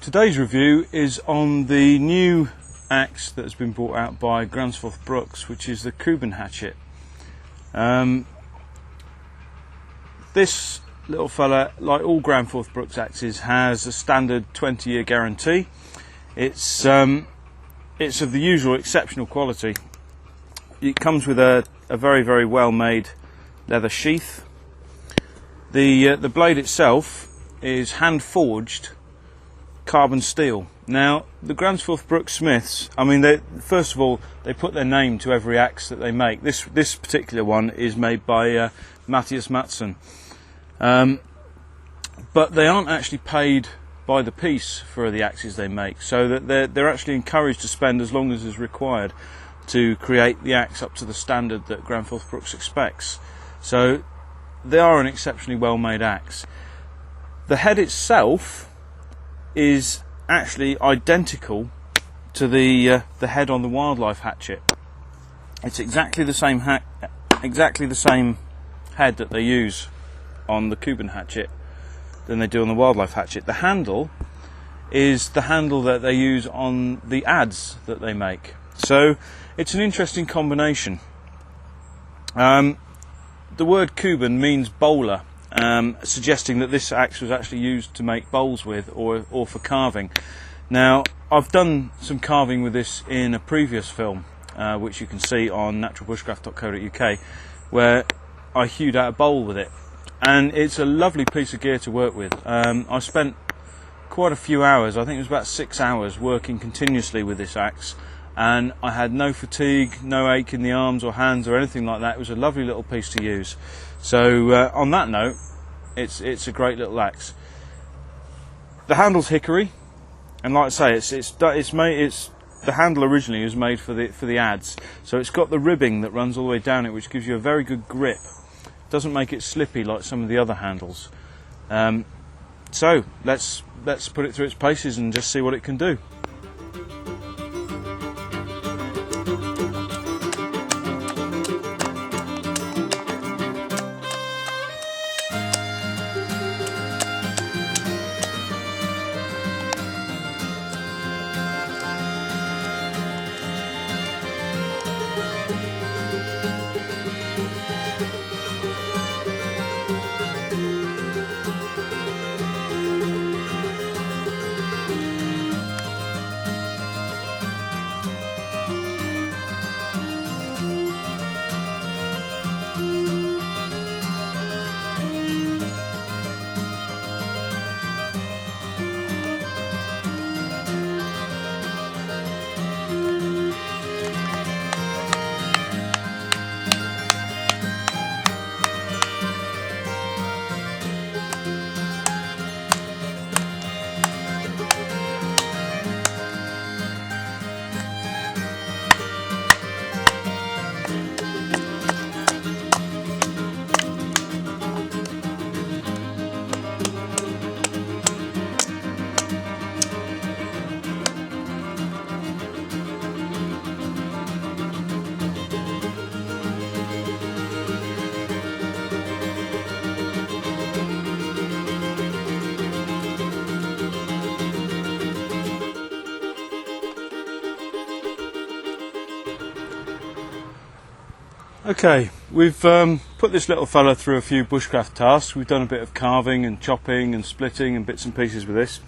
Today's review is on the new axe that has been brought out by Gränsfors Bruks, which is the Kubben Hatchet. This little fella, like all Gränsfors Bruks axes, has a standard 20-year guarantee. It's of the usual exceptional quality. It comes with a very well made leather sheath. The blade itself is hand forged carbon steel. Now, the Gränsfors Bruks smiths, I mean, first of all, they put their name to every axe that they make. This particular one is made by Mattias Mattsson, but they aren't actually paid by the piece for the axes they make, so that they're actually encouraged to spend as long as is required to create the axe up to the standard that Gränsfors Bruks expects. So they are an exceptionally well made axe. The head itself is actually identical to the head on the wildlife hatchet. It's exactly the same head that they use on the Kubben hatchet than they do on the wildlife hatchet. The handle is the handle that they use on the adze that they make. So it's an interesting combination. The word Kubben means bowler, suggesting that this axe was actually used to make bowls with, or for carving. Now, I've done some carving with this in a previous film, which you can see on NaturalBushcraft.co.uk, where I hewed out a bowl with it, and it's a lovely piece of gear to work with. I spent quite a few hours, I think it was about 6 hours, working continuously with this axe, and I had no fatigue, no ache in the arms or hands or anything like that. It was a lovely little piece to use. So on that note, it's a great little axe. The handle's hickory, and like I say, the handle originally was made for the adze, so it's got the ribbing that runs all the way down it, which gives you a very good grip. Doesn't make it slippy like some of the other handles. So let's put it through its paces and just see what it can do. Okay, we've put this little fella through a few bushcraft tasks. We've done a bit of carving and chopping and splitting and bits and pieces with this.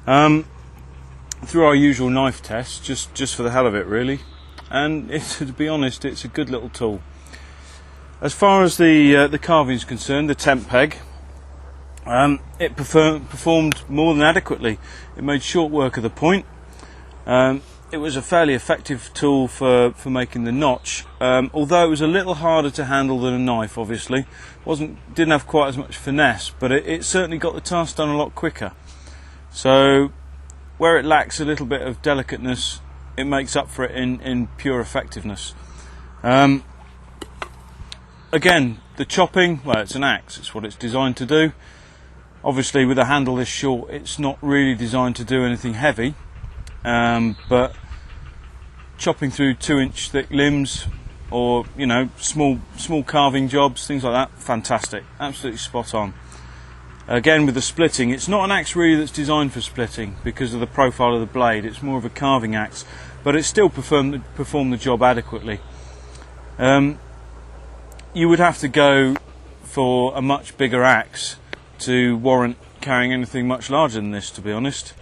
Through our usual knife test, just for the hell of it really. And to be honest, it's a good little tool. As far as the carving is concerned, the temp peg, it performed more than adequately. It made short work of the point. It was a fairly effective tool for making the notch, although it was a little harder to handle than a knife, obviously. Didn't have quite as much finesse, but it certainly got the task done a lot quicker. So where it lacks a little bit of delicateness, it makes up for it in pure effectiveness. Again, the chopping, well, it's an axe, it's what it's designed to do. Obviously with a handle this short, it's not really designed to do anything heavy, but chopping through 2-inch thick limbs, or small carving jobs, things like that, fantastic, absolutely spot on. Again, with the splitting, it's not an axe really that's designed for splitting because of the profile of the blade. It's more of a carving axe, but it still performed the job adequately. You would have to go for a much bigger axe to warrant carrying anything much larger than this, to be honest.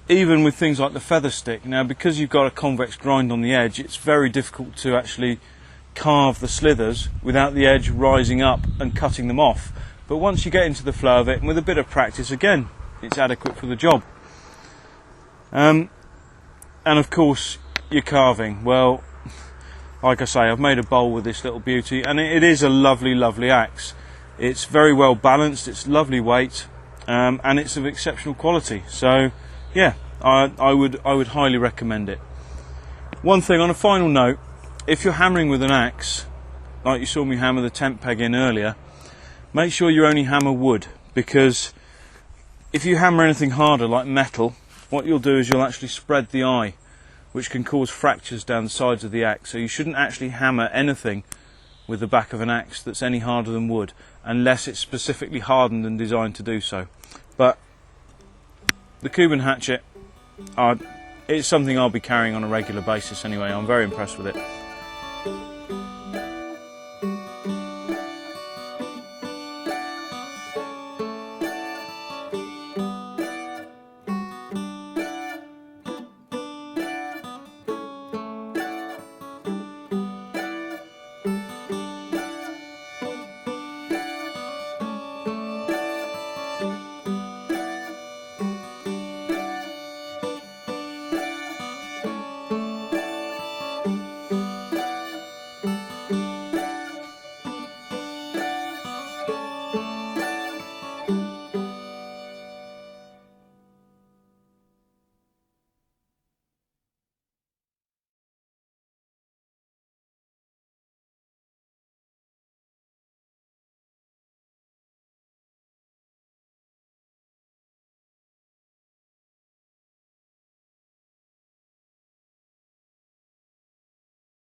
Even with things like the feather stick, now because you've got a convex grind on the edge, it's very difficult to actually carve the slithers without the edge rising up and cutting them off. But once you get into the flow of it, and with a bit of practice, again, it's adequate for the job. And of course, your carving. Well, like I say, I've made a bowl with this little beauty, and it is a lovely, lovely axe. It's very well balanced, it's lovely weight, and it's of exceptional quality. So, yeah, I would highly recommend it. One thing on a final note, if you're hammering with an axe, like you saw me hammer the tent peg in earlier, make sure you only hammer wood, because if you hammer anything harder like metal, what you'll do is you'll actually spread the eye, which can cause fractures down the sides of the axe. So you shouldn't actually hammer anything with the back of an axe that's any harder than wood, unless it's specifically hardened and designed to do so. But the Kubben Hatchet, it's something I'll be carrying on a regular basis anyway. I'm very impressed with it.